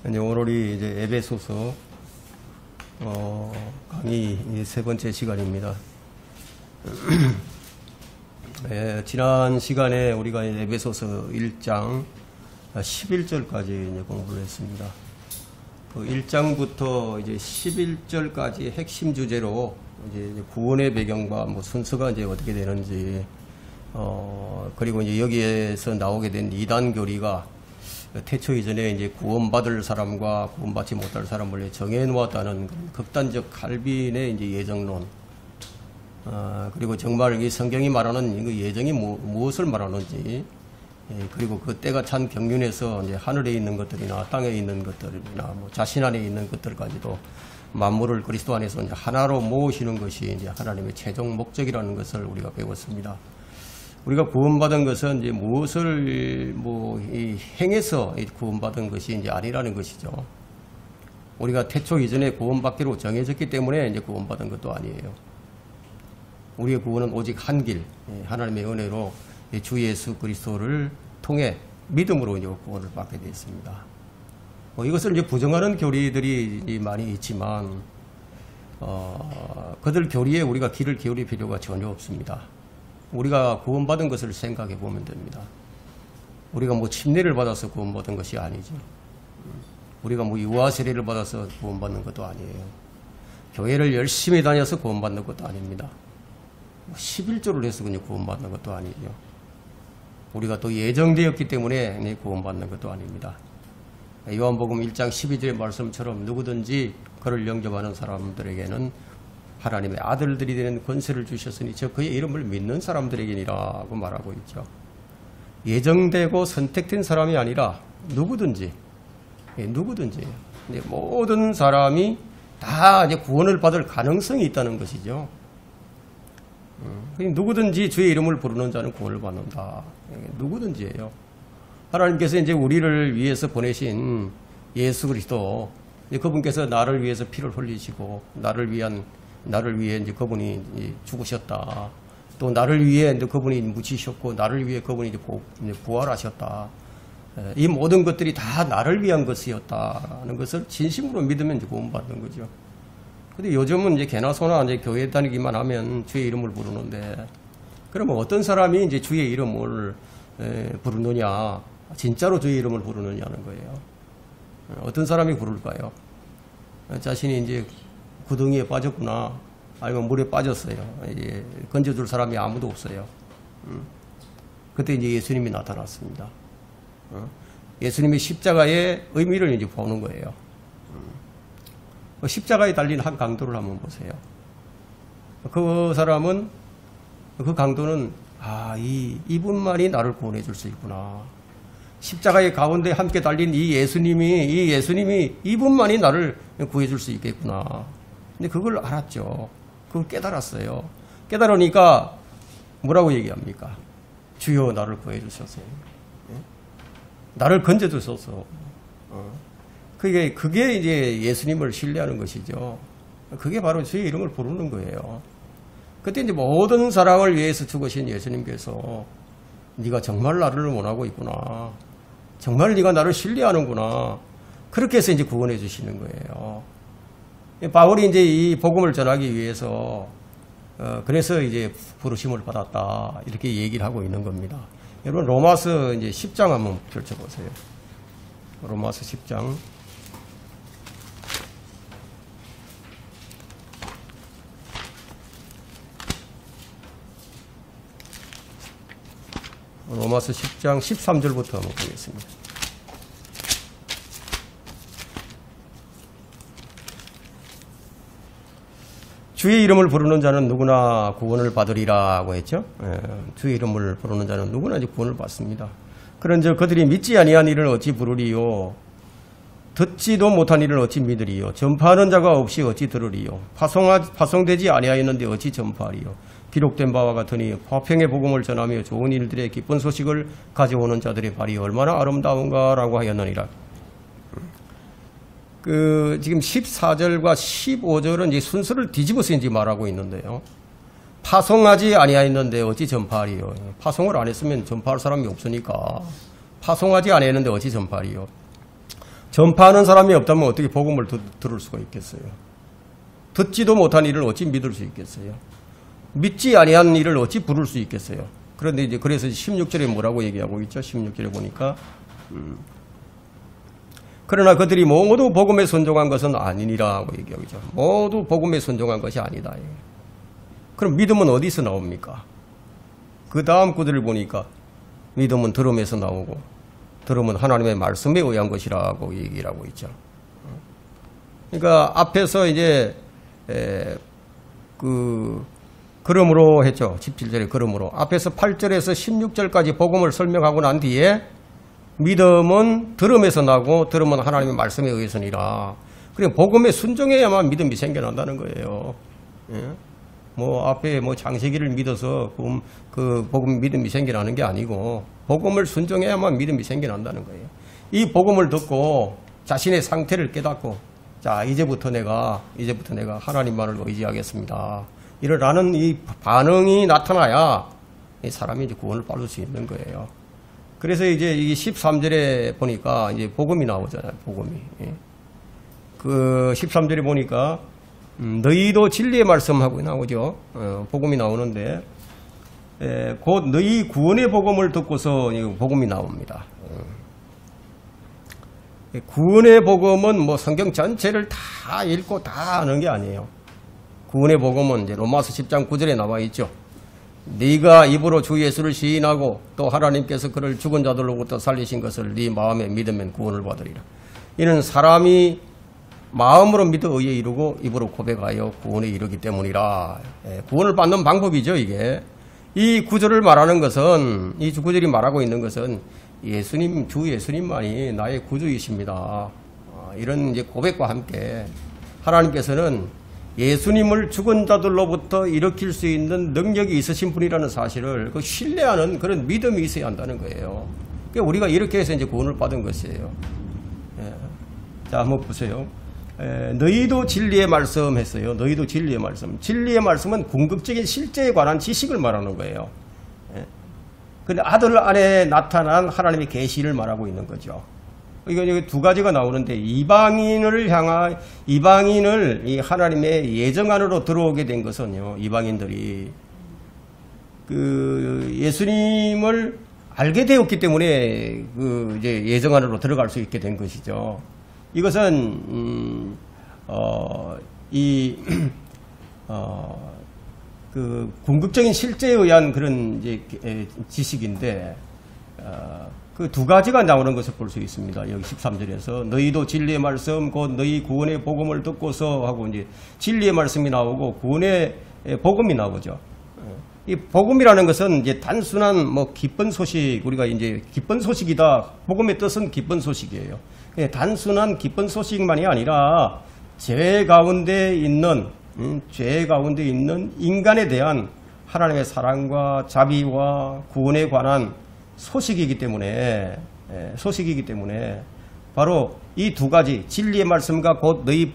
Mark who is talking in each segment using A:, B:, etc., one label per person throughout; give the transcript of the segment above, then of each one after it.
A: 이제 오늘이 이제 에베소서 강의 세 번째 시간입니다. 지난 시간에 우리가 에베소서 1장 11절까지 이제 공부를 했습니다. 그 1장부터 이제 11절까지 핵심 주제로 이제 구원의 배경과 뭐 순서가 이제 어떻게 되는지, 그리고 이제 여기에서 나오게 된 이단 교리가 태초 이전에 이제 구원받을 사람과 구원받지 못할 사람을 정해놓았다는 극단적 칼빈의 이제 예정론, 그리고 정말 이 성경이 말하는 이 예정이 무엇을 말하는지, 그리고 그 때가 찬 경륜에서 이제 하늘에 있는 것들이나 땅에 있는 것들이나 뭐 자신 안에 있는 것들까지도 만물을 그리스도 안에서 이제 하나로 모으시는 것이 이제 하나님의 최종 목적이라는 것을 우리가 배웠습니다. 우리가 구원받은 것은 이제 무엇을 행해서 구원받은 것이 이제 아니라는 것이죠. 우리가 태초 이전에 구원받기로 정해졌기 때문에 이제 구원받은 것도 아니에요. 우리의 구원은 오직 한 길, 하나님의 은혜로 주 예수 그리스도를 통해 믿음으로 이제 구원을 받게 되어 있습니다. 이것을 이제 부정하는 교리들이 많이 있지만, 그들 교리에 우리가 귀를 기울일 필요가 전혀 없습니다. 우리가 구원받은 것을 생각해 보면 됩니다. 우리가 뭐 침례를 받아서 구원받은 것이 아니죠. 우리가 뭐 유아 세례를 받아서 구원받는 것도 아니에요. 교회를 열심히 다녀서 구원받는 것도 아닙니다. 11조를 해서 그냥 구원받는 것도 아니죠. 우리가 또 예정되었기 때문에 구원받는 것도 아닙니다. 요한복음 1장 12절의 말씀처럼 누구든지 그를 영접하는 사람들에게는 하나님의 아들들이 되는 권세를 주셨으니 저 그의 이름을 믿는 사람들에게니라고 말하고 있죠. 예정되고 선택된 사람이 아니라 누구든지, 모든 사람이 다 이제 구원을 받을 가능성이 있다는 것이죠. 누구든지 주의 이름을 부르는 자는 구원을 받는다. 누구든지예요. 하나님께서 이제 우리를 위해서 보내신 예수 그리스도, 그분께서 나를 위해서 피를 흘리시고 나를 위해 이제 그분이 죽으셨다. 또 나를 위해 이제 그분이 묻히셨고 나를 위해 그분이 이제 부활하셨다. 이 모든 것들이 다 나를 위한 것이었다는 것을 진심으로 믿으면 이제 구원받는 거죠. 근데 요즘은 이제 개나 소나 이제 교회 다니기만 하면 주의 이름을 부르는데, 그러면 어떤 사람이 이제 주의 이름을 부르느냐, 진짜로 주의 이름을 부르느냐는 거예요. 어떤 사람이 부를까요? 자신이 이제 구덩이에 빠졌구나, 아니면 물에 빠졌어요. 이제 건져줄 사람이 아무도 없어요. 그때 이제 예수님이 나타났습니다. 예수님이 십자가의 의미를 이제 보는 거예요. 십자가에 달린 한 강도를 한번 보세요. 그 사람은, 그 강도는, 이분만이 나를 구원해 줄 수 있구나. 십자가의 가운데 함께 달린 이 예수님이 이분만이 나를 구해 줄 수 있겠구나. 근데 그걸 알았죠. 그걸 깨달았어요. 깨달으니까 뭐라고 얘기합니까? 주여 나를 구해 주셔서, 나를 건져 주소서. 그게 이제 예수님을 신뢰하는 것이죠. 그게 바로 주의 이름을 부르는 거예요. 그때 이제 모든 사람을 위해서 죽으신 예수님께서 네가 정말 나를 원하고 있구나. 정말 네가 나를 신뢰하는구나. 그렇게 해서 이제 구원해 주시는 거예요. 바울이 이제 이 복음을 전하기 위해서 그래서 이제 부르심을 받았다. 이렇게 얘기를 하고 있는 겁니다. 여러분 로마서 이제 10장 한번 펼쳐 보세요. 로마서 10장. 로마서 10장 13절부터 한번 보겠습니다. 주의 이름을 부르는 자는 누구나 구원을 받으리라고 했죠. 주의 이름을 부르는 자는 누구나 이제 구원을 받습니다. 그런즉 그들이 믿지 아니한 일을 어찌 부르리요? 듣지도 못한 일을 어찌 믿으리요? 전파하는 자가 없이 어찌 들으리요? 파송되지 아니하였는데 어찌 전파하리요? 기록된 바와 같으니 화평의 복음을 전하며 좋은 일들의 기쁜 소식을 가져오는 자들의 발이 얼마나 아름다운가라고 하였느니라. 지금 14절과 15절은 이제 순서를 뒤집어서 이제 말하고 있는데요. 파송하지 아니하였는데 어찌 전파하리요? 파송을 안 했으면 전파할 사람이 없으니까 파송하지 아니하였는데 어찌 전파하리요? 전파하는 사람이 없다면 어떻게 복음을 들을 수가 있겠어요? 듣지도 못한 일을 어찌 믿을 수 있겠어요? 믿지 아니한 일을 어찌 부를 수 있겠어요? 그런데 이제 그래서 16절에 뭐라고 얘기하고 있죠? 16절에 보니까 그러나 그들이 모두 복음에 순종한 것은 아니니라고 얘기하고 있죠. 모두 복음에 순종한 것이 아니다. 그럼 믿음은 어디서 나옵니까? 그 다음 구절을 보니까 믿음은 들음에서 나오고 들음은 하나님의 말씀에 의한 것이라고 얘기를 하고 있죠. 그러니까 앞에서 이제 그러므로 했죠. 17절에 그러므로. 앞에서 8절에서 16절까지 복음을 설명하고 난 뒤에 믿음은 들음에서 나고 들음은 하나님의 말씀에 의해서니라. 그리고 복음에 순종해야만 믿음이 생겨난다는 거예요. 예? 뭐 앞에 뭐 장세기를 믿어서 그 복음 믿음이 생겨나는 게 아니고 복음을 순종해야만 믿음이 생겨난다는 거예요. 이 복음을 듣고 자신의 상태를 깨닫고 자 이제부터 내가 하나님만을 의지하겠습니다. 이러라는 이 반응이 나타나야 이 사람이 이제 구원을 받을 수 있는 거예요. 그래서 이제 이 13절에 보니까 이제 복음이 나오잖아요. 복음이. 예. 그 13절에 보니까 너희도 진리의 말씀하고 나오죠. 복음이 나오는데 곧 너희 구원의 복음을 듣고서 복음이 나옵니다. 구원의 복음은 뭐 성경 전체를 다 읽고 다 아는 게 아니에요. 구원의 복음은 이제 로마서 10장 9절에 나와 있죠. 네가 입으로 주 예수를 시인하고 또 하나님께서 그를 죽은 자들로부터 살리신 것을 네 마음에 믿으면 구원을 받으리라. 이는 사람이 마음으로 믿어 의에 이르고 입으로 고백하여 구원에 이르기 때문이라. 구원을 받는 방법이죠, 이게. 이 구절을 말하는 것은, 이 구절이 말하고 있는 것은 예수님, 주 예수님만이 나의 구주이십니다. 이런 이제 고백과 함께 하나님께서는 예수님을 죽은 자들로부터 일으킬 수 있는 능력이 있으신 분이라는 사실을 그 신뢰하는 그런 믿음이 있어야 한다는 거예요. 그러니까 우리가 이렇게 해서 이제 구원을 받은 것이에요. 자, 한번 보세요. 너희도 진리의 말씀 했어요. 너희도 진리의 말씀. 진리의 말씀은 궁극적인 실제에 관한 지식을 말하는 거예요. 근데 아들 안에 나타난 하나님의 계시를 말하고 있는 거죠. 이거 두 가지가 나오는데 이방인을 이 하나님의 예정 안으로 들어오게 된 것은요. 이방인들이 그 예수님을 알게 되었기 때문에 그 이제 예정 안으로 들어갈 수 있게 된 것이죠. 이것은 그 궁극적인 실제에 의한 그런 이제 지식인데 그 두 가지가 나오는 것을 볼 수 있습니다. 여기 13절에서 너희도 진리의 말씀 곧 너희 구원의 복음을 듣고서 하고 이제 진리의 말씀이 나오고 구원의 복음이 나오죠. 이 복음이라는 것은 이제 단순한 뭐 기쁜 소식, 우리가 이제 기쁜 소식이다. 복음의 뜻은 기쁜 소식이에요. 단순한 기쁜 소식만이 아니라 죄 가운데 있는 인간에 대한 하나님의 사랑과 자비와 구원에 관한 소식이기 때문에 바로 이 두 가지 진리의 말씀과 곧 너희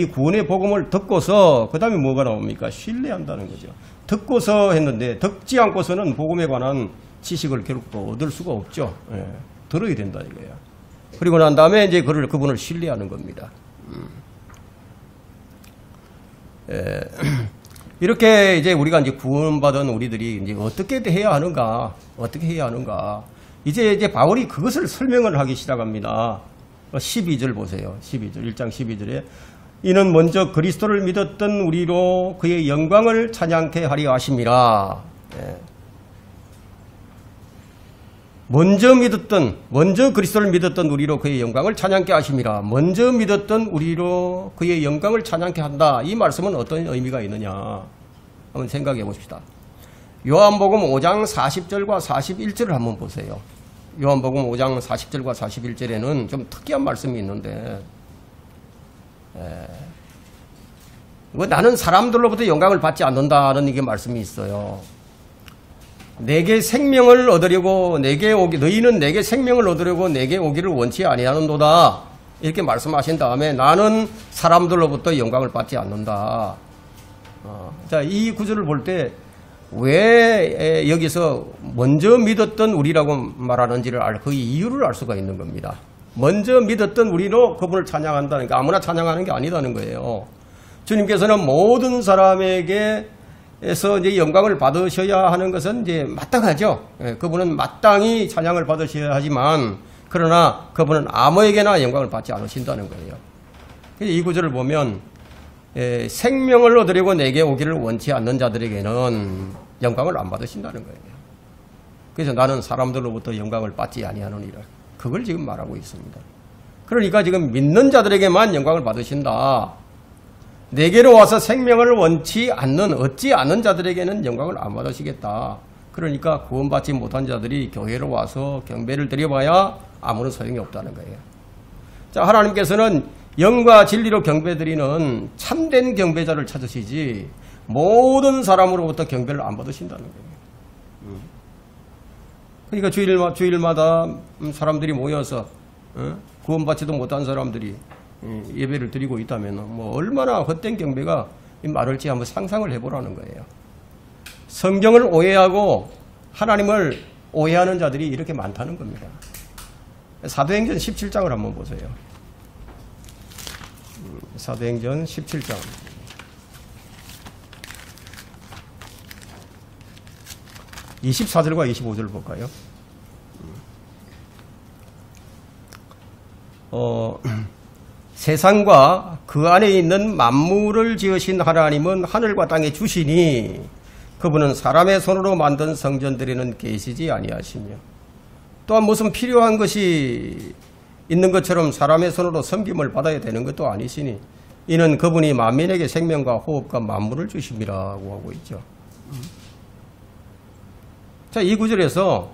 A: 구원의 복음을 듣고서 그 다음에 뭐가 나옵니까? 신뢰한다는 거죠. 듣고서 했는데 듣지 않고서는 복음에 관한 지식을 결국 얻을 수가 없죠. 들어야 된다 이거예요. 그리고 난 다음에 이제 그분을 신뢰하는 겁니다. 이렇게 이제 우리가 이제 구원받은 우리들이 이제 어떻게 해야 하는가? 이제 바울이 그것을 설명을 하기 시작합니다. 12절 보세요. 1장 12절에 이는 먼저 그리스도를 믿었던 우리로 그의 영광을 찬양케 하려 하심이라. 먼저 그리스도를 믿었던 우리로 그의 영광을 찬양케 하심이라. 먼저 믿었던 우리로 그의 영광을 찬양케 한다. 이 말씀은 어떤 의미가 있느냐 한번 생각해 봅시다. 요한복음 5장 40절과 41절을 한번 보세요. 요한복음 5장 40절과 41절에는 좀 특이한 말씀이 있는데 나는 사람들로부터 영광을 받지 않는다는 이게 말씀이 있어요. 내게 생명을 얻으려고 너희는 내게 생명을 얻으려고 내게 오기를 원치 아니하는도다. 이렇게 말씀하신 다음에 나는 사람들로부터 영광을 받지 않는다. 자, 이 구절을 볼 때 왜 여기서 먼저 믿었던 우리라고 말하는지를 그 이유를 알 수가 있는 겁니다. 먼저 믿었던 우리로 그분을 찬양한다는 게 아무나 찬양하는 게 아니다는 거예요. 주님께서는 모든 사람에게서 이제 영광을 받으셔야 하는 것은 이제 마땅하죠. 그분은 마땅히 찬양을 받으셔야 하지만 그러나 그분은 아무에게나 영광을 받지 않으신다는 거예요. 이 구절을 보면 생명을 얻으려고 내게 오기를 원치 않는 자들에게는 영광을 안 받으신다는 거예요. 그래서 나는 사람들로부터 영광을 받지 아니하노니라. 그걸 지금 말하고 있습니다. 그러니까 지금 믿는 자들에게만 영광을 받으신다. 내게로 와서 생명을 원치 않는 얻지 않는 자들에게는 영광을 안 받으시겠다. 그러니까 구원받지 못한 자들이 교회로 와서 경배를 드려봐야 아무런 소용이 없다는 거예요. 자, 하나님께서는 영과 진리로 경배드리는 참된 경배자를 찾으시지 모든 사람으로부터 경배를 안 받으신다는 거예요. 그러니까 주일마다 사람들이 모여서 구원받지도 못한 사람들이 예배를 드리고 있다면 뭐 얼마나 헛된 경배가 많을지 한번 상상을 해보라는 거예요. 성경을 오해하고 하나님을 오해하는 자들이 이렇게 많다는 겁니다. 사도행전 17장을 한번 보세요. 사도행전 17장. (24절과 25절) 볼까요? 세상과 그 안에 있는 만물을 지으신 하나님은 하늘과 땅에 주시니 그분은 사람의 손으로 만든 성전들에는 계시지 아니하시며 또한 무슨 필요한 것이 있는 것처럼 사람의 손으로 섬김을 받아야 되는 것도 아니시니 이는 그분이 만민에게 생명과 호흡과 만물을 주심이라고 하고 있죠. 자, 이 구절에서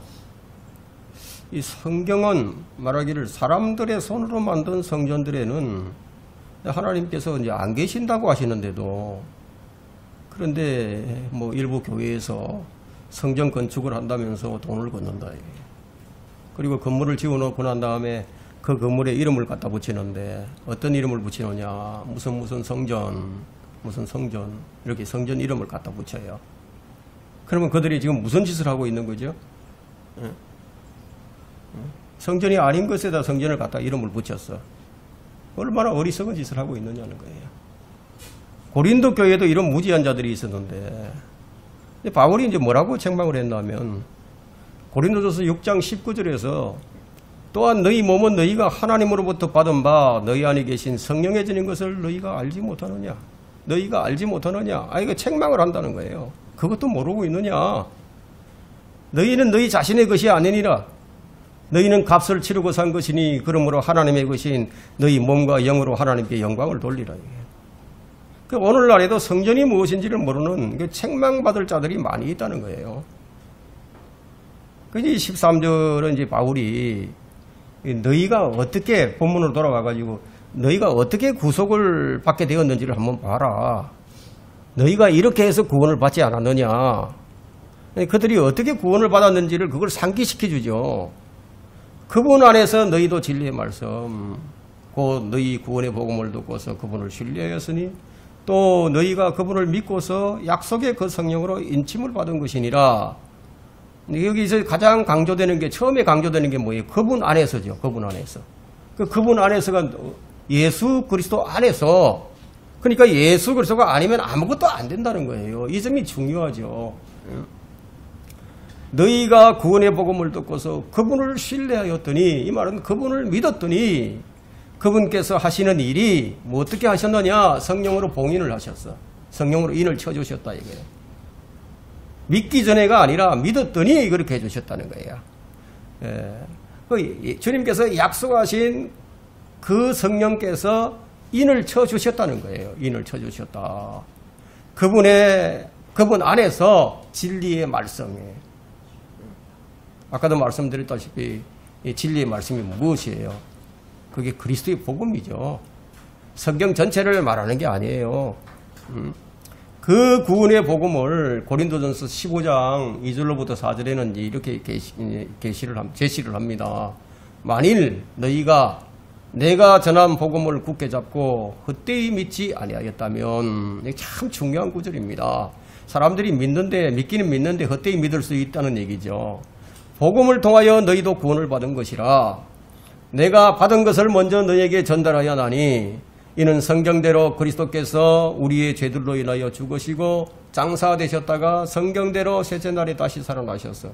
A: 이 성경은 말하기를 사람들의 손으로 만든 성전들에는 하나님께서 이제 안 계신다고 하시는데도 그런데 뭐 일부 교회에서 성전 건축을 한다면서 돈을 걷는다. 그리고 건물을 지어놓고 난 다음에 그 건물에 이름을 갖다 붙이는데 어떤 이름을 붙이느냐 무슨 성전 이렇게 성전 이름을 갖다 붙여요. 그러면 그들이 지금 무슨 짓을 하고 있는 거죠? 성전이 아닌 것에다 성전을 갖다 이름을 붙였어. 얼마나 어리석은 짓을 하고 있느냐는 거예요. 고린도 교회도 이런 무지한 자들이 있었는데 바울이 이제 뭐라고 책망을 했냐면 고린도전서 6장 19절에서 또한 너희 몸은 너희가 하나님으로부터 받은 바 너희 안에 계신 성령의 전인 것을 너희가 알지 못하느냐. 너희가 알지 못하느냐. 이거 책망을 한다는 거예요. 그것도 모르고 있느냐. 너희는 너희 자신의 것이 아니니라. 너희는 값을 치르고 산 것이니 그러므로 하나님의 것인 너희 몸과 영으로 하나님께 영광을 돌리라. 오늘날에도 성전이 무엇인지를 모르는 책망받을 자들이 많이 있다는 거예요. 그래서 13절은 이제 바울이 너희가 어떻게 본문으로 돌아가가지고 너희가 어떻게 구속을 받게 되었는지를 한번 봐라. 너희가 이렇게 해서 구원을 받지 않았느냐. 그들이 어떻게 구원을 받았는지를 그걸 상기시켜 주죠. 그분 안에서 너희도 진리의 말씀, 곧 너희 구원의 복음을 듣고서 그분을 신뢰하였으니 또 너희가 그분을 믿고서 약속의 그 성령으로 인침을 받은 것이니라. 여기서 가장 강조되는 게 처음에 강조되는 게 뭐예요? 그분 안에서죠. 그분 안에서. 그분 안에서가 예수 그리스도 안에서. 그러니까 예수 그리스도가 아니면 아무것도 안 된다는 거예요. 이 점이 중요하죠. 너희가 구원의 복음을 듣고서 그분을 신뢰하였더니 이 말은 그분을 믿었더니 그분께서 하시는 일이 뭐 어떻게 하셨느냐? 성령으로 봉인을 하셨어. 성령으로 인을 쳐주셨다 이거예요. 믿기 전에가 아니라 믿었더니 그렇게 해주셨다는 거예요. 주님께서 약속하신 그 성령께서 인을 쳐주셨다는 거예요. 인을 쳐주셨다. 그분 안에서 진리의 말씀이에요. 아까도 말씀드렸다시피 이 진리의 말씀이 무엇이에요? 그게 그리스도의 복음이죠. 성경 전체를 말하는 게 아니에요. 그 구원의 복음을 고린도전서 15장 2절로부터 4절에는 이렇게 제시를 합니다. 만일 너희가 내가 전한 복음을 굳게 잡고 헛되이 믿지 아니하였다면, 참 중요한 구절입니다. 사람들이 믿기는 믿는데 헛되이 믿을 수 있다는 얘기죠. 복음을 통하여 너희도 구원을 받은 것이라. 내가 받은 것을 먼저 너에게 전달하여 나니 이는 성경대로 그리스도께서 우리의 죄들로 인하여 죽으시고 장사되셨다가 성경대로 셋째 날에 다시 살아나셨어.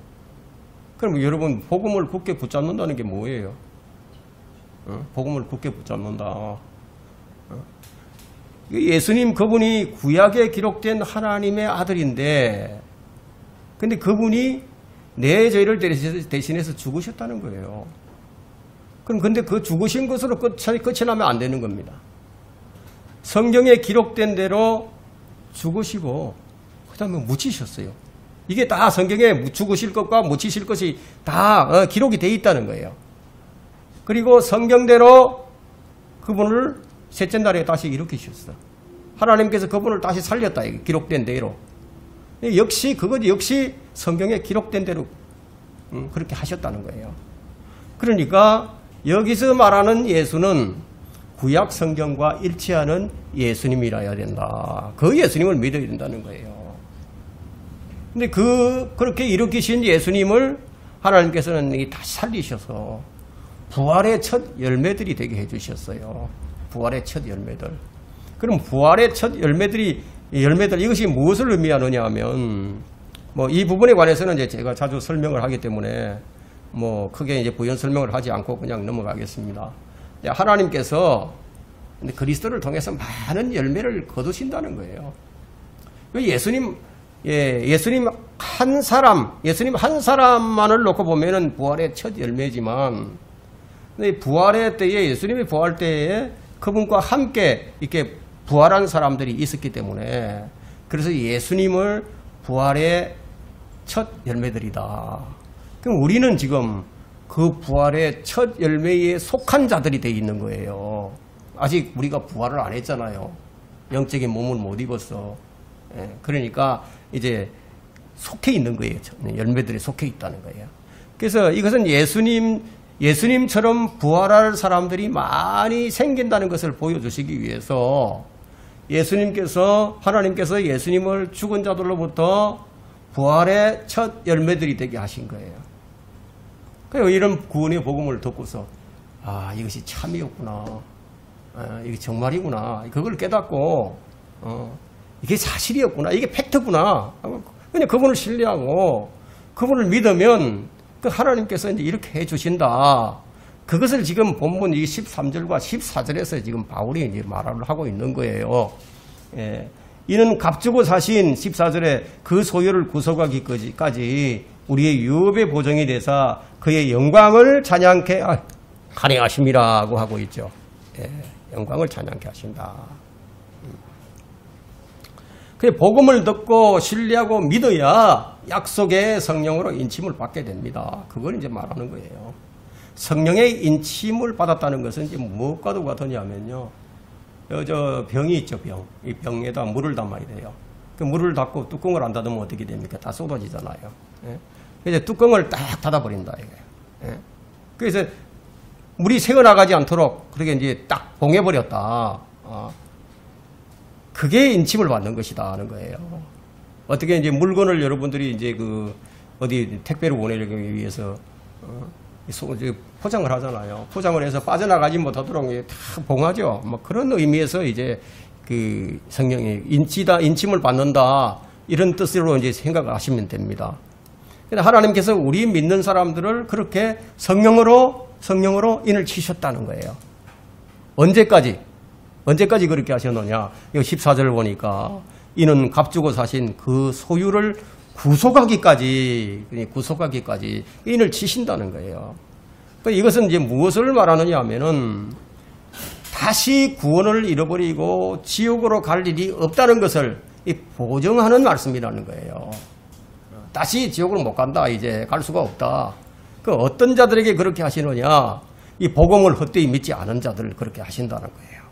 A: 그럼 여러분 복음을 굳게 붙잡는다는 게 뭐예요? 복음을 굳게 붙잡는다. 예수님 그분이 구약에 기록된 하나님의 아들인데 근데 그분이 내 죄를 대신해서 죽으셨다는 거예요. 그럼 근데 그 죽으신 것으로 끝이 나면 안 되는 겁니다. 성경에 기록된 대로 죽으시고 그 다음에 묻히셨어요. 이게 다 성경에 죽으실 것과 묻히실 것이 다 기록이 되어 있다는 거예요. 그리고 성경대로 그분을 셋째 날에 다시 일으키셨어. 하나님께서 그분을 다시 살렸다. 기록된 대로. 역시 그것 역시 성경에 기록된 대로 그렇게 하셨다는 거예요. 그러니까 여기서 말하는 예수는 구약 성경과 일치하는 예수님이라야 된다. 그 예수님을 믿어야 된다는 거예요. 근데 그렇게 일으키신 예수님을 하나님께서는 다시 살리셔서 부활의 첫 열매들이 되게 해주셨어요. 부활의 첫 열매들. 그럼 부활의 첫 열매들 이것이 무엇을 의미하느냐 하면 뭐 이 부분에 관해서는 이제 제가 자주 설명을 하기 때문에 뭐 크게 이제 부연 설명을 하지 않고 그냥 넘어가겠습니다. 하나님께서 그리스도를 통해서 많은 열매를 거두신다는 거예요. 예수님 한 사람만을 놓고 보면은 부활의 첫 열매지만 부활의 때에 예수님의 부활 때에 그분과 함께 이렇게 부활한 사람들이 있었기 때문에 그래서 예수님을 부활의 첫 열매들이다. 그럼 우리는 지금 그 부활의 첫 열매에 속한 자들이 되어 있는 거예요. 아직 우리가 부활을 안 했잖아요. 영적인 몸을 못 입었어. 그러니까 이제 속해 있는 거예요. 열매들이 속해 있다는 거예요. 그래서 이것은 예수님처럼 부활할 사람들이 많이 생긴다는 것을 보여주시기 위해서 하나님께서 예수님을 죽은 자들로부터 부활의 첫 열매들이 되게 하신 거예요. 그래서 이런 구원의 복음을 듣고서 이것이 참이었구나. 이게 정말이구나. 그걸 깨닫고 이게 사실이었구나. 이게 팩트구나. 그냥 그분을 신뢰하고 그분을 믿으면 그 하나님께서 이제 이렇게 해주신다. 그것을 지금 본문 13절과 14절에서 지금 바울이 이제 말을 하고 있는 거예요. 이는 값주고 사신 14절에 그 소유를 구속하기까지 우리의 유업의 보정이 되사 그의 영광을 찬양케 가능하심이라고 하고 있죠. 영광을 찬양케 하신다. 그 복음을 듣고 신뢰하고 믿어야 약속의 성령으로 인침을 받게 됩니다. 그걸 이제 말하는 거예요. 성령의 인침을 받았다는 것은 이제 무엇과도 같으냐면요. 저 병이 있죠, 병. 이 병에다 물을 담아야 돼요. 그 물을 닫고 뚜껑을 안 닫으면 어떻게 됩니까? 다 쏟아지잖아요. 그래서 뚜껑을 딱 닫아버린다, 이거예요. 그래서 물이 새어나가지 않도록 그렇게 이제 딱 봉해버렸다. 그게 인침을 받는 것이다 하는 거예요. 어떻게 이제 물건을 여러분들이 이제 어디 택배로 보내기 위해서 포장을 하잖아요. 포장을 해서 빠져나가지 못하도록 다 봉하죠. 뭐 그런 의미에서 이제 그 성령의 인침을 받는다 이런 뜻으로 이제 생각을 하시면 됩니다. 하나님께서 우리 믿는 사람들을 그렇게 성령으로 인을 치셨다는 거예요. 언제까지 그렇게 하셨느냐? 이거 14절 보니까 이는 값주고 사신 그 소유를 구속하기까지 인을 치신다는 거예요. 이것은 이제 무엇을 말하느냐 하면은 다시 구원을 잃어버리고 지옥으로 갈 일이 없다는 것을 보증하는 말씀이라는 거예요. 다시 지옥으로 못 간다. 이제 갈 수가 없다. 그 어떤 자들에게 그렇게 하시느냐? 이 복음을 헛되이 믿지 않은 자들을 그렇게 하신다는 거예요.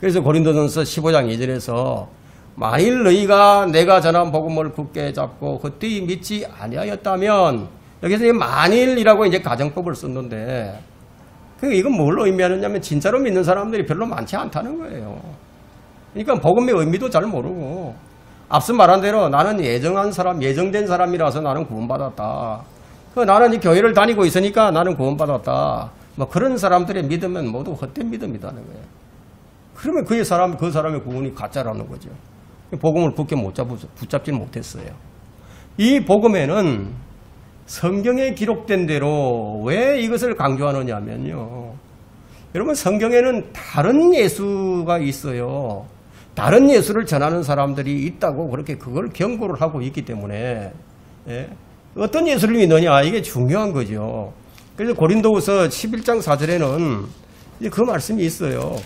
A: 그래서 고린도전서 15장 2절에서 만일 너희가 내가 전한 복음을 굳게 잡고 헛되이 믿지 아니하였다면 여기서 만일이라고 이제 가정법을 썼는데 이건 뭘 의미하느냐면 진짜로 믿는 사람들이 별로 많지 않다는 거예요. 그러니까 복음의 의미도 잘 모르고 앞서 말한 대로 나는 예정된 사람이라서 나는 구원받았다. 나는 이 교회를 다니고 있으니까 나는 구원받았다. 뭐 그런 사람들의 믿음은 모두 헛된 믿음이라는 거예요. 그러면 그 사람의 구원이 가짜라는 거죠. 복음을 굳게 붙잡지 못했어요. 이 복음에는 성경에 기록된 대로 왜 이것을 강조하느냐 하면요. 여러분, 성경에는 다른 예수가 있어요. 다른 예수를 전하는 사람들이 있다고 그렇게 그걸 경고를 하고 있기 때문에, 예? 어떤 예수를 믿느냐, 이게 중요한 거죠. 그래서 고린도후서 11장 4절에는 그 말씀이 있어요.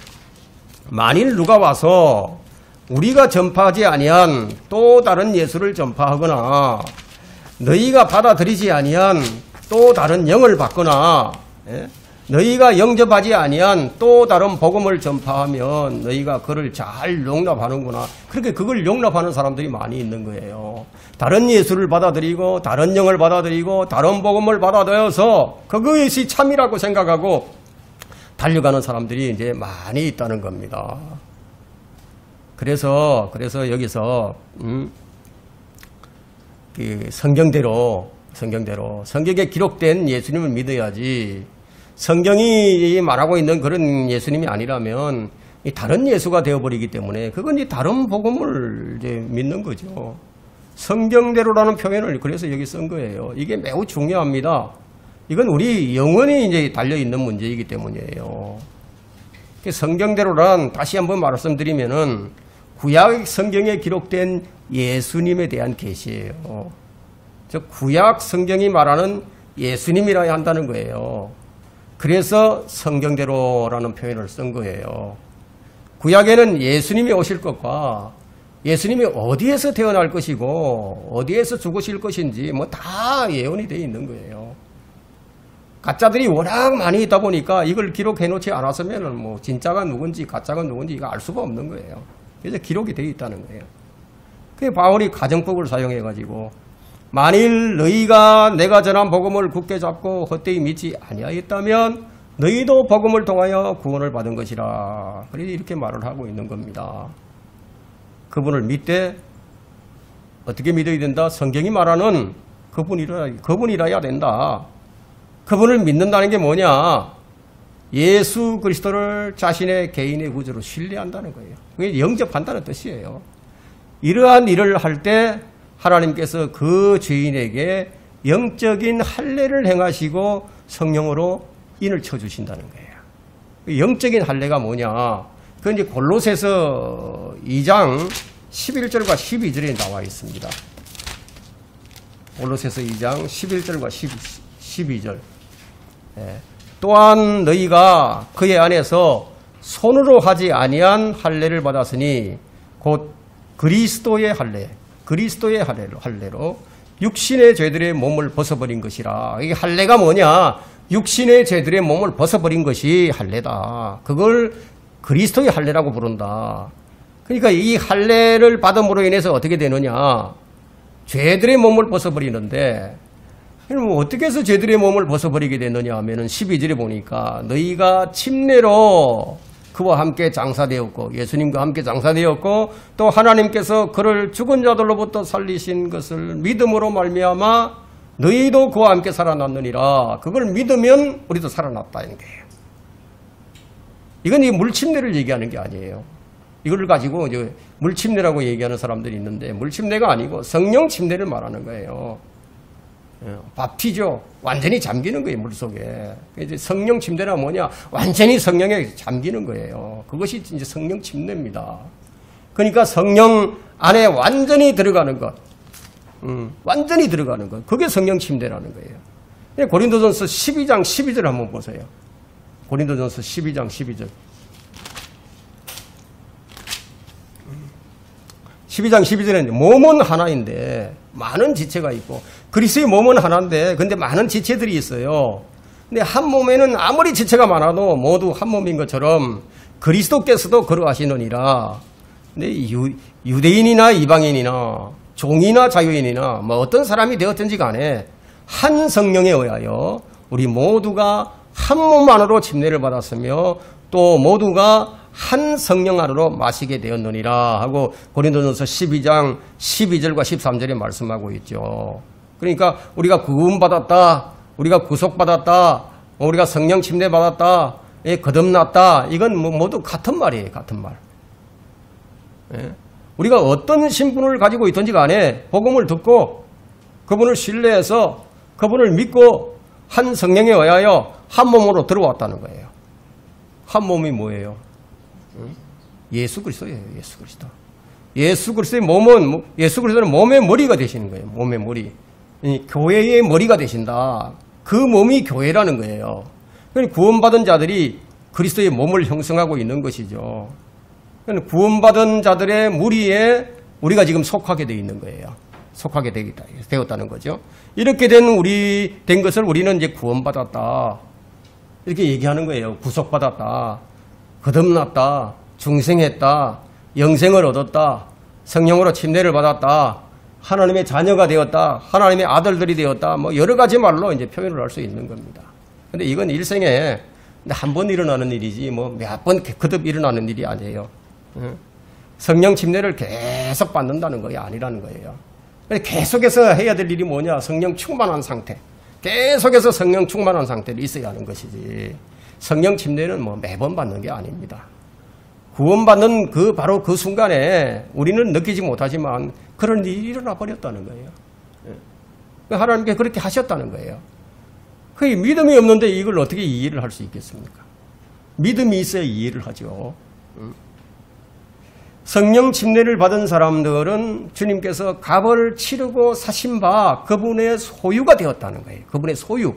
A: 만일 누가 와서 우리가 전파하지 아니한 또 다른 예수를 전파하거나 너희가 받아들이지 아니한 또 다른 영을 받거나, 예? 너희가 영접하지 아니한 또 다른 복음을 전파하면 너희가 그를 잘 용납하는구나. 그렇게 그걸 용납하는 사람들이 많이 있는 거예요. 다른 예수를 받아들이고 다른 영을 받아들이고 다른 복음을 받아들여서 그것이 참이라고 생각하고 달려가는 사람들이 이제 많이 있다는 겁니다. 그래서 여기서 그 성경대로 성경에 기록된 예수님을 믿어야지, 성경이 말하고 있는 그런 예수님이 아니라면 다른 예수가 되어버리기 때문에 그건 이제 다른 복음을 이제 믿는 거죠. 성경대로라는 표현을 그래서 여기 쓴 거예요. 이게 매우 중요합니다. 이건 우리 영원히 이제 달려있는 문제이기 때문이에요. 성경대로란, 다시 한번 말씀드리면은 구약 성경에 기록된 예수님에 대한 계시예요. 즉 구약 성경이 말하는 예수님이라야 한다는 거예요. 그래서 성경대로라는 표현을 쓴 거예요. 구약에는 예수님이 오실 것과 예수님이 어디에서 태어날 것이고 어디에서 죽으실 것인지 뭐 다 예언이 되어 있는 거예요. 가짜들이 워낙 많이 있다 보니까 이걸 기록해 놓지 않았으면 뭐 진짜가 누군지 가짜가 누군지 이거 알 수가 없는 거예요. 그래서 기록이 되어 있다는 거예요. 그게 바울이 가정법을 사용해 가지고 만일 너희가 내가 전한 복음을 굳게 잡고 헛되이 믿지 아니하였다면 너희도 복음을 통하여 구원을 받은 것이라. 그래서 이렇게 말을 하고 있는 겁니다. 그분을 믿되 어떻게 믿어야 된다? 성경이 말하는 그분이라야 된다. 그분을 믿는다는 게 뭐냐? 예수 그리스도를 자신의 개인의 구주로 신뢰한다는 거예요. 그게 영접한다는 뜻이에요. 이러한 일을 할 때 하나님께서 그 죄인에게 영적인 할례를 행하시고 성령으로 인을 쳐주신다는 거예요. 영적인 할례가 뭐냐? 그건 이제 골로새서 2장 11절과 12절에 나와 있습니다. 골로새서 2장 11절과 12절. 또한 너희가 그의 안에서 손으로 하지 아니한 할례를 받았으니 곧 그리스도의 할례로 육신의 죄들의 몸을 벗어버린 것이라. 이게 할례가 뭐냐? 육신의 죄들의 몸을 벗어버린 것이 할례다. 그걸 그리스도의 할례라고 부른다. 그러니까 이 할례를 받음으로 인해서 어떻게 되느냐? 죄들의 몸을 벗어버리는데, 그럼 어떻게 해서 죄들의 몸을 벗어버리게 되느냐 하면은 12절에 보니까 너희가 침례로 그와 함께 장사되었고 예수님과 함께 장사되었고 또 하나님께서 그를 죽은 자들로부터 살리신 것을 믿음으로 말미암아 너희도 그와 함께 살아났느니라. 그걸 믿으면 우리도 살아났다는 거예요. 이건 이 물침례를 얘기하는 게 아니에요. 이걸 가지고 이제 물침례라고 얘기하는 사람들이 있는데 물침례가 아니고 성령 침례를 말하는 거예요. 밥티죠. 완전히 잠기는 거예요, 물속에. 이제 성령 침례가 뭐냐? 완전히 성령에 잠기는 거예요. 그것이 이제 성령 침례입니다. 그러니까 성령 안에 완전히 들어가는 것. 완전히 들어가는 것. 그게 성령 침례라는 거예요. 고린도전서 12장 12절 한번 보세요. 고린도전서 12장 12절. 12장 12절에는 몸은 하나인데 많은 지체가 있고 그리스도의 몸은 하나인데 근데 많은 지체들이 있어요. 근데 한 몸에는 아무리 지체가 많아도 모두 한 몸인 것처럼 그리스도께서도 그러하시느니라. 근데 유대인이나 이방인이나 종이나 자유인이나 뭐 어떤 사람이 되었든지 간에 한 성령에 의하여 우리 모두가 한 몸 안으로 침례를 받았으며 또 모두가 한 성령 안으로 마시게 되었느니라 하고 고린도전서 12장 12절과 13절에 말씀하고 있죠. 그러니까 우리가 구원받았다, 우리가 구속받았다, 우리가 성령 침례받았다, 거듭났다, 이건 모두 같은 말이에요. 같은 말. 예? 우리가 어떤 신분을 가지고 있든지 간에 복음을 듣고 그분을 신뢰해서 그분을 믿고 한 성령에 의하여 한 몸으로 들어왔다는 거예요. 한 몸이 뭐예요? 예수 그리스도예요. 예수 그리스도. 예수 그리스도의 몸은, 예수 그리스도는 몸의 머리가 되시는 거예요. 몸의 머리. 교회의 머리가 되신다. 그 몸이 교회라는 거예요. 구원받은 자들이 그리스도의 몸을 형성하고 있는 것이죠. 구원받은 자들의 무리에 우리가 지금 속하게 되어 있는 거예요. 속하게 되었다는 거죠. 이렇게 된 것을 우리는 이제 구원받았다. 이렇게 얘기하는 거예요. 구속받았다. 거듭났다. 중생했다. 영생을 얻었다. 성령으로 침례를 받았다. 하나님의 자녀가 되었다. 하나님의 아들들이 되었다. 뭐 여러 가지 말로 이제 표현을 할 수 있는 겁니다. 근데 이건 일생에 한 번 일어나는 일이지 뭐 몇 번 거듭 일어나는 일이 아니에요. 성령 침례를 계속 받는다는 거 아니라는 거예요. 계속해서 해야 될 일이 뭐냐? 성령 충만한 상태. 계속해서 성령 충만한 상태를 있어야 하는 것이지. 성령 침례는 뭐 매번 받는 게 아닙니다. 구원받는 바로 그 순간에 우리는 느끼지 못하지만 그런 일이 일어나 버렸다는 거예요. 하나님께 그렇게 하셨다는 거예요. 그 믿음이 없는데 이걸 어떻게 이해를 할 수 있겠습니까? 믿음이 있어야 이해를 하죠. 성령 침례를 받은 사람들은 주님께서 값을 치르고 사신 바 그분의 소유가 되었다는 거예요. 그분의 소유.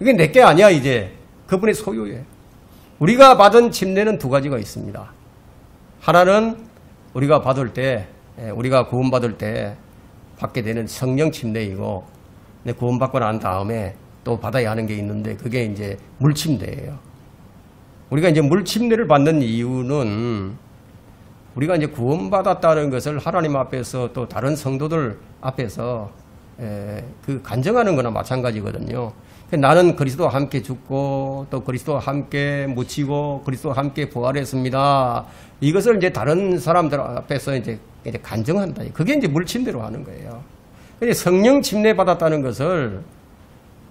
A: 이게 내게 아니야 이제. 그분의 소유예요. 우리가 받은 침례는 두 가지가 있습니다. 하나는 우리가 받을 때, 우리가 구원받을 때 받게 되는 성령 침례이고, 구원받고 난 다음에 또 받아야 하는 게 있는데 그게 이제 물침례예요. 우리가 이제 물침례를 받는 이유는 우리가 이제 구원받았다는 것을 하나님 앞에서 또 다른 성도들 앞에서 그 간증하는 거나 마찬가지거든요. 나는 그리스도와 함께 죽고 또 그리스도와 함께 묻히고 그리스도와 함께 부활했습니다. 이것을 이제 다른 사람들 앞에서 이제 간증한다. 그게 이제 물침례로 하는 거예요. 성령 침례 받았다는 것을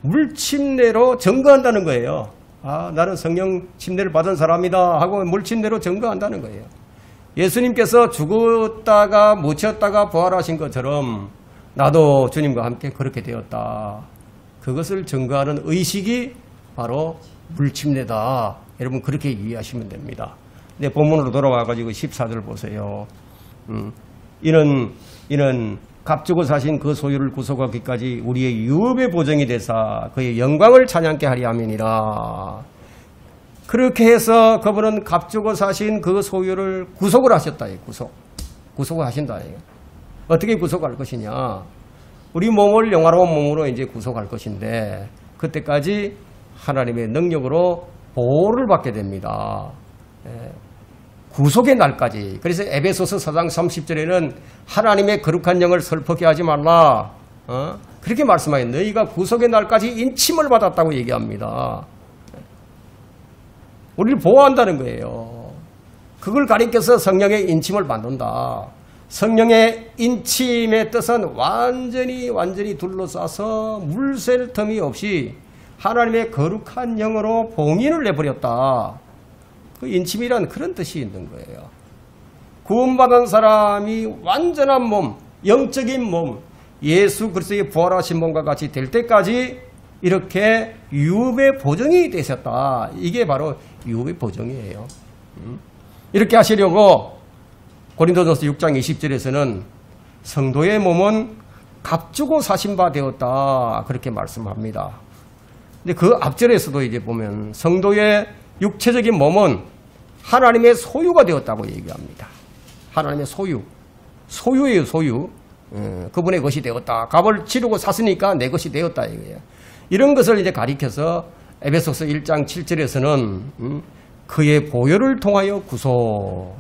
A: 물침례로 증거한다는 거예요. 아, 나는 성령 침례를 받은 사람이다 하고 물침례로 증거한다는 거예요. 예수님께서 죽었다가 묻혔다가 부활하신 것처럼 나도 주님과 함께 그렇게 되었다. 그것을 증거하는 의식이 바로 물침례다. 여러분 그렇게 이해하시면 됩니다. 네, 본문으로 돌아와가지고 14절 보세요. 이는 값주고 사신 그 소유를 구속하기까지 우리의 유업의 보정이 되사 그의 영광을 찬양케 하리 함이니라. 그렇게 해서 그분은 값주고 사신 그 소유를 구속을 하셨다. 구속을 하신다. 어떻게 구속할 것이냐? 우리 몸을 영화로운 몸으로 이제 구속할 것인데 그때까지 하나님의 능력으로 보호를 받게 됩니다. 구속의 날까지. 그래서 에베소서 4장 30절에는 하나님의 거룩한 영을 슬프게 하지 말라. 그렇게 말씀하여 너희가 구속의 날까지 인침을 받았다고 얘기합니다. 우리를 보호한다는 거예요. 그걸 가리켜서 성령의 인침을 받는다. 성령의 인침의 뜻은 완전히 둘러싸서 물샐 틈이 없이 하나님의 거룩한 영으로 봉인을 내버렸다. 그 인침이란 그런 뜻이 있는 거예요. 구원받은 사람이 완전한 몸, 영적인 몸, 예수 그리스도의 부활하신 몸과 같이 될 때까지 이렇게 유업의 보정이 되셨다. 이게 바로 유업의 보정이에요. 이렇게 하시려고 고린도전서 6장 20절에서는 성도의 몸은 값주고 사신 바 되었다. 그렇게 말씀합니다. 근데 그 앞절에서도 이제 보면 성도의 육체적인 몸은 하나님의 소유가 되었다고 얘기합니다. 하나님의 소유. 소유예요, 소유. 그분의 것이 되었다. 값을 치르고 샀으니까 내 것이 되었다. 이거예요. 이런 것을 이제 가리켜서 에베소서 1장 7절에서는 그의 보혈을 통하여 구속.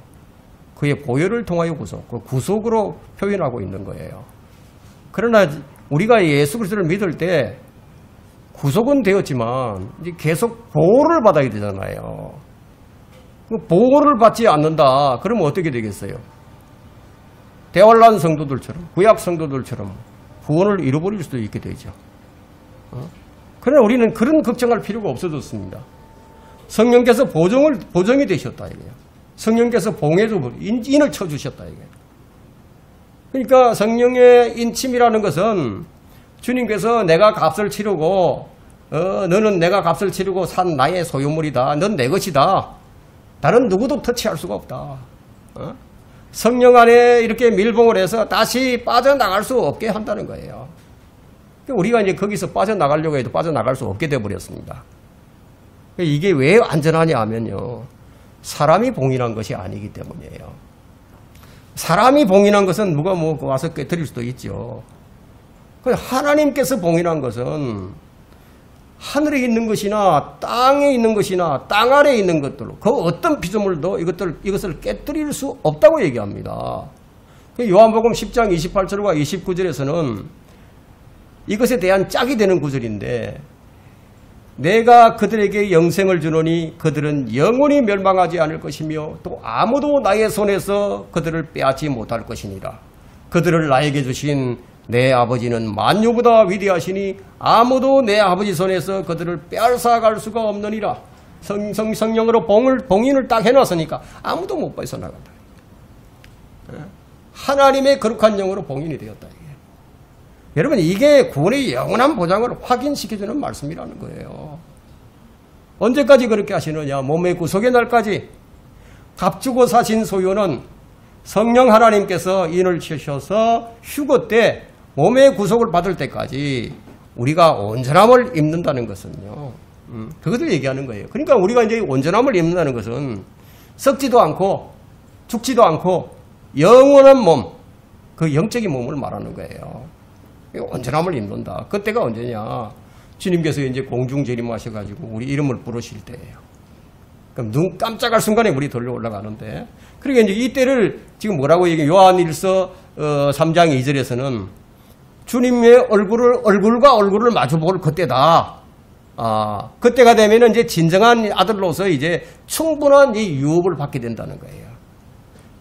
A: 그의 보혈을 통하여 구속. 그 구속으로 표현하고 있는 거예요. 그러나 우리가 예수 그리스도를 믿을 때 구속은 되었지만 이제 계속 보호를 받아야 되잖아요. 보호를 받지 않는다. 그러면 어떻게 되겠어요? 대환란 성도들처럼, 구약 성도들처럼 구원을 잃어버릴 수도 있게 되죠. 그러나 우리는 그런 걱정할 필요가 없어졌습니다. 성령께서 보정이 되셨다 이거예요. 성령께서 봉해줘 인을 쳐주셨다 이거예요. 그러니까 성령의 인침이라는 것은 주님께서 내가 값을 치르고 너는 내가 값을 치르고 산 나의 소유물이다. 넌 내 것이다. 다른 누구도 터치할 수가 없다. 성령 안에 이렇게 밀봉을 해서 다시 빠져나갈 수 없게 한다는 거예요. 우리가 이제 거기서 빠져나가려고 해도 빠져나갈 수 없게 되어버렸습니다. 이게 왜 안전하냐 하면요. 사람이 봉인한 것이 아니기 때문이에요. 사람이 봉인한 것은 누가 와서 깨뜨릴 수도 있죠. 하나님께서 봉인한 것은 하늘에 있는 것이나 땅에 있는 것이나 땅 아래에 있는 것들로 그 어떤 피조물도 이것을 깨뜨릴 수 없다고 얘기합니다. 요한복음 10장 28절과 29절에서는 이것에 대한 짝이 되는 구절인데 내가 그들에게 영생을 주노니 그들은 영원히 멸망하지 않을 것이며 또 아무도 나의 손에서 그들을 빼앗지 못할 것이니라. 그들을 나에게 주신 내 아버지는 만유보다 위대하시니 아무도 내 아버지 손에서 그들을 빼앗아갈 수가 없느니라. 성령으로 봉인을 딱 해놨으니까 아무도 못 벗어나간다. 하나님의 거룩한 영으로 봉인이 되었다. 여러분 이게 구원의 영원한 보장을 확인시켜주는 말씀이라는 거예요. 언제까지 그렇게 하시느냐. 몸의 구속의 날까지 값주고 사신 소유는 성령 하나님께서 인을 치셔서 휴거 때 몸의 구속을 받을 때까지 우리가 온전함을 입는다는 것은요. 그것을 얘기하는 거예요. 그러니까 우리가 이제 온전함을 입는다는 것은 썩지도 않고 죽지도 않고 영원한 몸, 그 영적인 몸을 말하는 거예요. 온전함을 입는다. 그때가 언제냐? 주님께서 이제 공중 재림하셔가지고 우리 이름을 부르실 때예요. 그럼 눈 깜짝할 순간에 우리 들려 올라가는데, 그러니까 이제 이때를 지금 뭐라고 얘기해? 요한일서 3장 2절에서는 주님의 얼굴과 얼굴을 마주볼 그때다. 그때가 되면은 이제 진정한 아들로서 이제 충분한 이 유업을 받게 된다는 거예요.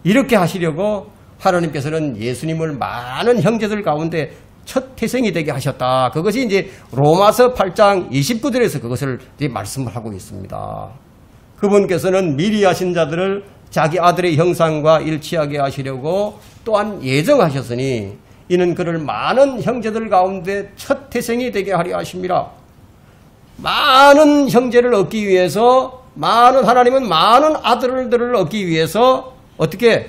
A: 이렇게 하시려고 하나님께서는 예수님을 많은 형제들 가운데 첫 태생이 되게 하셨다. 그것이 이제 로마서 8장 29절에서 그것을 이제 말씀을 하고 있습니다. 그분께서는 미리 하신 자들을 자기 아들의 형상과 일치하게 하시려고 또한 예정하셨으니 이는 그를 많은 형제들 가운데 첫 태생이 되게 하려 하심이라. 많은 형제를 얻기 위해서, 하나님은 많은 아들들을 얻기 위해서 어떻게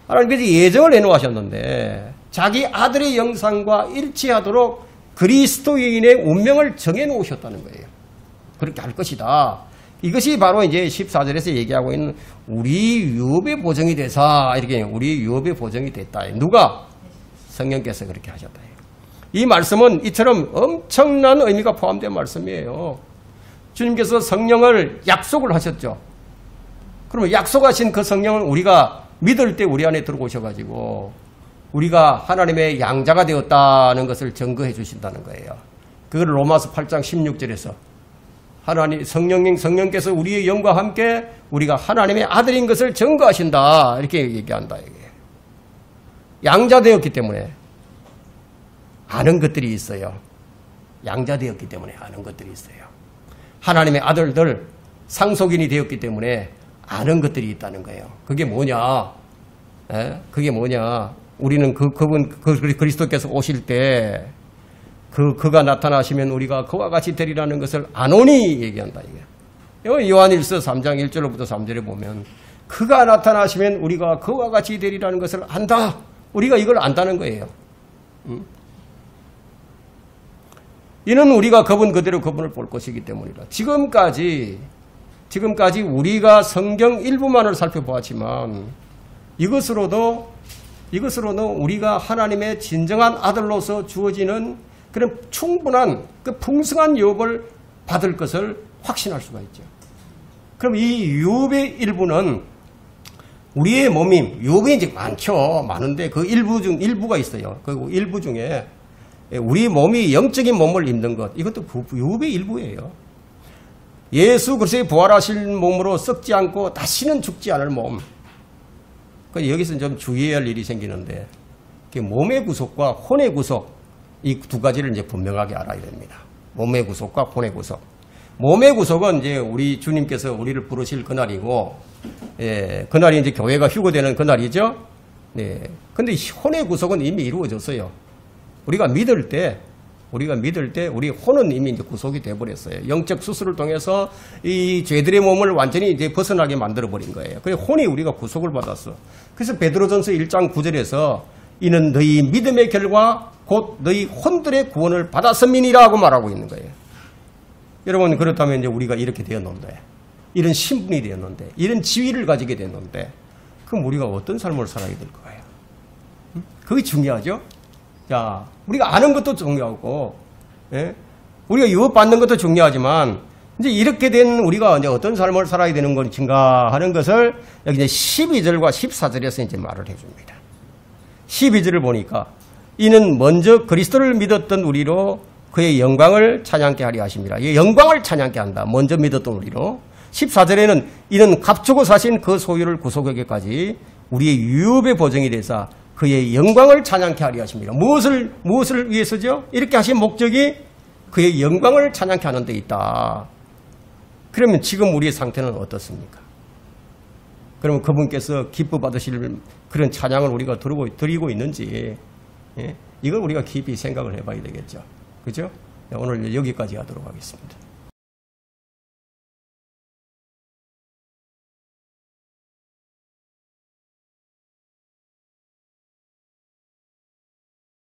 A: 하나님께서 예정을 해놓으셨는데 자기 아들의 형상과 일치하도록 그리스도인의 운명을 정해놓으셨다는 거예요. 그렇게 할 것이다. 이것이 바로 이제 14절에서 얘기하고 있는 우리 유업의 보정이 되사, 이렇게 우리 유업의 보정이 됐다. 누가? 성령께서 그렇게 하셨다. 이 말씀은 이처럼 엄청난 의미가 포함된 말씀이에요. 주님께서 성령을 약속을 하셨죠. 그러면 약속하신 그 성령을 우리가 믿을 때 우리 안에 들어오셔가지고 우리가 하나님의 양자가 되었다는 것을 증거해 주신다는 거예요. 그걸 로마서 8장 16절에서 하나님 성령께서 우리의 영과 함께 우리가 하나님의 아들인 것을 증거하신다. 이렇게 얘기한다. 이게. 양자되었기 때문에 아는 것들이 있어요. 양자되었기 때문에 아는 것들이 있어요. 하나님의 아들들 상속인이 되었기 때문에 아는 것들이 있다는 거예요. 그게 뭐냐? 그게 뭐냐? 우리는 그분 그리스도께서 오실 때 그가 나타나시면 우리가 그와 같이 되리라는 것을 아노니 얘기한다. 이게. 요한일서 3장 1절부터 3절에 보면 그가 나타나시면 우리가 그와 같이 되리라는 것을 안다. 우리가 이걸 안다는 거예요. 이는 우리가 그분 그대로 그분을 볼 것이기 때문이다. 지금까지 우리가 성경 일부만을 살펴보았지만 이것으로도 우리가 하나님의 진정한 아들로서 주어지는 그런 충분한 그 풍성한 유업을 받을 것을 확신할 수가 있죠. 그럼 이 유업의 일부는 우리의 몸이 유업이 이제 많은데 그 일부가 있어요. 그 일부 중에 우리 몸이 영적인 몸을 입는 것, 이것도 유업의 일부예요. 예수 그리스도의 부활하신 몸으로 썩지 않고 다시는 죽지 않을 몸. 여기서 좀 주의해야 할 일이 생기는데 몸의 구속과 혼의 구속, 이 두 가지를 이제 분명하게 알아야 됩니다. 몸의 구속과 혼의 구속. 몸의 구속은 이제 우리 주님께서 우리를 부르실 그날이고, 예, 그날이 이제 교회가 휴거되는 그날이죠. 네. 근데 혼의 구속은 이미 이루어졌어요. 우리가 믿을 때 우리 혼은 이미 이제 구속이 돼버렸어요. 영적 수술을 통해서 이 죄들의 몸을 완전히 이제 벗어나게 만들어버린 거예요. 그래서 혼이 우리가 구속을 받았어. 그래서 베드로전서 1장 9절에서 이는 너희 믿음의 결과 곧 너희 혼들의 구원을 받았음이니라고 말하고 있는 거예요. 여러분, 그렇다면 이제 우리가 이렇게 되었는데, 이런 신분이 되었는데, 이런 지위를 가지게 됐는데, 그럼 우리가 어떤 삶을 살아야 될 거예요? 그게 중요하죠? 자, 우리가 아는 것도 중요하고, 예? 우리가 유업받는 것도 중요하지만, 이제 이렇게 된 우리가 이제 어떤 삶을 살아야 되는 것인가 하는 것을 여기 이제 12절과 14절에서 이제 말을 해줍니다. 12절을 보니까, 이는 먼저 그리스도를 믿었던 우리로 그의 영광을 찬양케 하려 하십니다. 이 영광을 찬양케 한다. 먼저 믿었던 우리로. 14절에는 이는 값주고 사신 그 소유를 구속하기까지 우리의 유업의 보증이 되사 그의 영광을 찬양케 하려 하십니다. 무엇을 위해서죠? 이렇게 하신 목적이 그의 영광을 찬양케 하는 데 있다. 그러면 지금 우리의 상태는 어떻습니까? 그러면 그분께서 기뻐 받으실 그런 찬양을 우리가 드리고 있는지, 예? 이걸 우리가 깊이 생각을 해봐야 되겠죠. 그죠? 오늘 여기까지 하도록 하겠습니다.